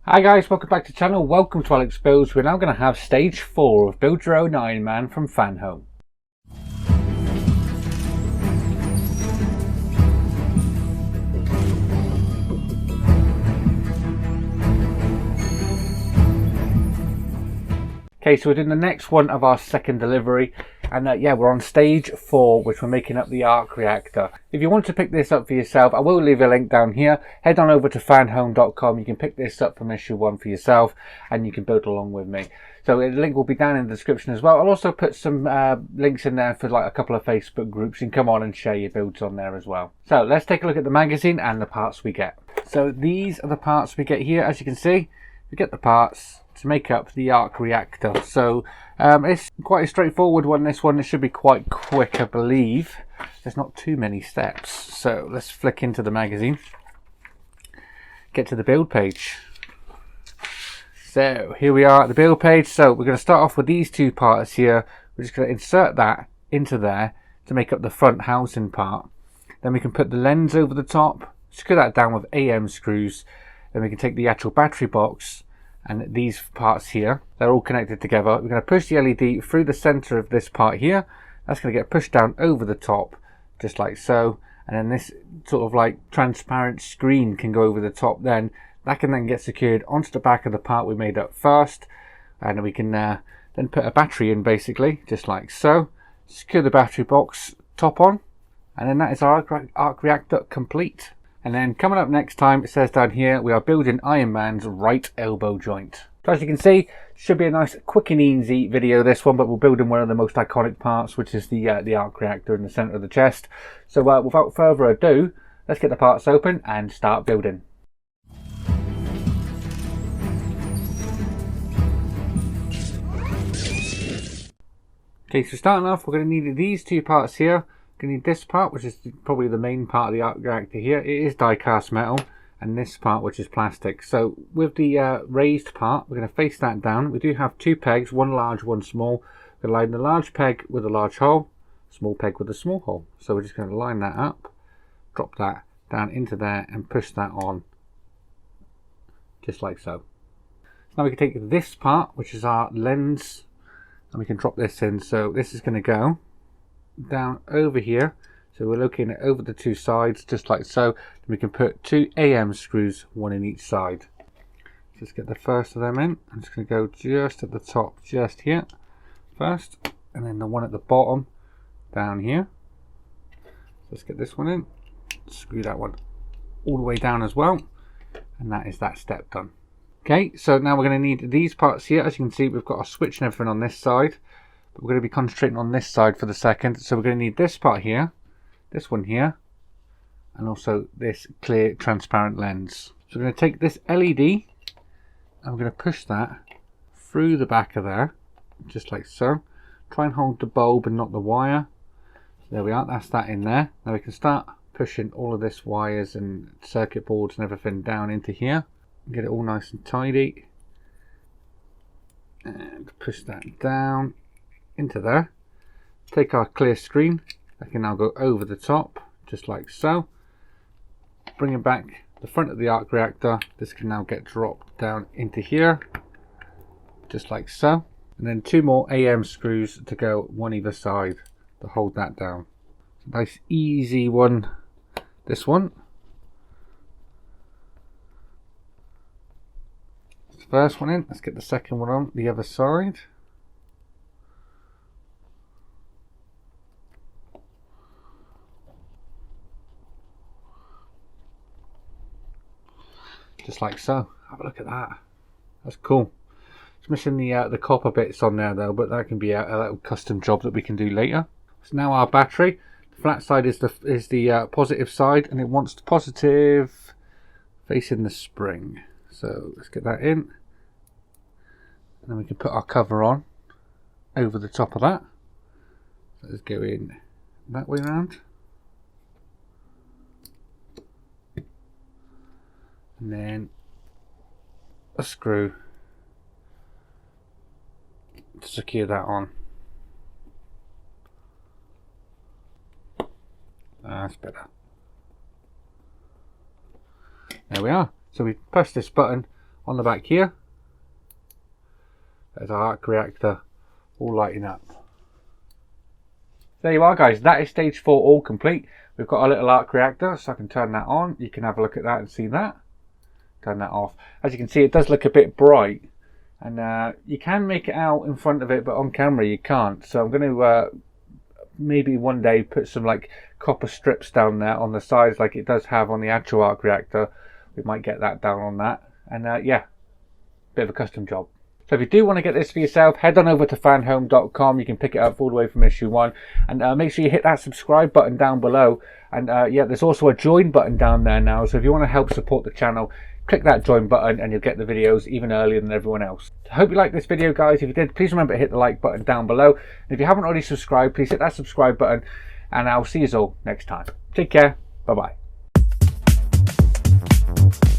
Hi guys, welcome back to the channel. Welcome to Alex Builds. We're now going to have stage 4 of Build Your Own Ironman from fanhome. Okay, so we're doing the next one of our second delivery, and yeah, we're on stage 4, which we're making up the arc reactor. If you want to pick this up for yourself, I will leave a link down here. Head on over to fanhome.com. You can pick this up from issue 1 for yourself, and you can build along with me. So the link will be down in the description as well. I'll also put some links in there for like a couple of Facebook groups. You can come on and share your builds on there as well. So let's take a look at the magazine and the parts we get. So these are the parts we get here. As you can see, we get the parts to make up the arc reactor. So it's quite a straightforward one, this one. It should be quite quick, I believe. There's not too many steps. So let's flick into the magazine, get to the build page. So here we are at the build page. So we're going to start off with these two parts here. We're just going to insert that into there to make up the front housing part. Then we can put the lens over the top, screw that down with AM screws. Then we can take the actual battery box, and these parts here, they're all connected together. We're going to push the LED through the center of this part here. That's going to get pushed down over the top, just like so. And then this sort of like transparent screen can go over the top then. That can then get secured onto the back of the part we made up first. And we can then put a battery in basically, just like so. Secure the battery box top on. And then that is our arc reactor complete. And then coming up next time, it says down here, we are building Iron Man's right elbow joint. So as you can see, should be a nice quick and easy video this one, but we're building one of the most iconic parts, which is the arc reactor in the center of the chest. So without further ado, let's get the parts open and start building. Okay, so starting off, we're going to need these two parts here. Going to need this part, which is probably the main part of the arc reactor here. It is die cast metal, and this part, which is plastic. So with the raised part, we're going to face that down. We do have two pegs, one large, one small. We're going to line the large peg with a large hole, small peg with a small hole. So we're just going to line that up, drop that down into there, and push that on, just like so. Now we can take this part, which is our lens, and we can drop this in. So this is going to go down over here, so we're looking at over the two sides, just like so. Then we can put two AM screws, one in each side. Just get the first of them in. I'm just going to go just at the top, just here first, and then the one at the bottom down here. Let's get this one in, screw that one all the way down as well, and that is that step done. Okay, so now we're going to need these parts here. As you can see, we've got a switch and everything on this side. But we're going to be concentrating on this side for the second. So we're going to need this part here, this one here, and also this clear transparent lens. So we're going to take this LED and we're going to push that through the back of there, just like so. Try and hold the bulb and not the wire. There we are, that's that in there. Now we can start pushing all of this wires and circuit boards and everything down into here. Get it all nice and tidy. And push that down into there. Take our clear screen, I can now go over the top, just like so. Bring it back the front of the arc reactor. This can now get dropped down into here, just like so. And then two more AM screws to go one either side to hold that down. Nice easy one, this one. The first one in, let's get the second one on the other side. Just like so. Have a look at that. That's cool. It's missing the copper bits on there though, but that can be a little custom job that we can do later. So now our battery. The flat side is the positive side, and it wants the positive facing the spring. So let's get that in, and then we can put our cover on over the top of that. So let's go in that way around. And then a screw to secure that on. That's better. There we are. So we press this button on the back here, there's our arc reactor all lighting up. There you are, guys. That is stage 4 all complete. We've got a little arc reactor, so I can turn that on. You can have a look at that and see that. Turn that off. As you can see, it does look a bit bright, and you can make it out in front of it, but on camera you can't. So I'm going to maybe one day put some like copper strips down there on the sides like it does have on the actual arc reactor. We might get that down on that, and yeah, bit of a custom job. So if you do want to get this for yourself, head on over to fanhome.com. You can pick it up all the way from issue 1, and make sure you hit that subscribe button down below, and yeah, there's also a join button down there now. So if you want to help support the channel, click that join button and you'll get the videos even earlier than everyone else. I hope you liked this video, guys. If you did, please remember to hit the like button down below. And if you haven't already subscribed, please hit that subscribe button, and I'll see you all next time. Take care. Bye bye.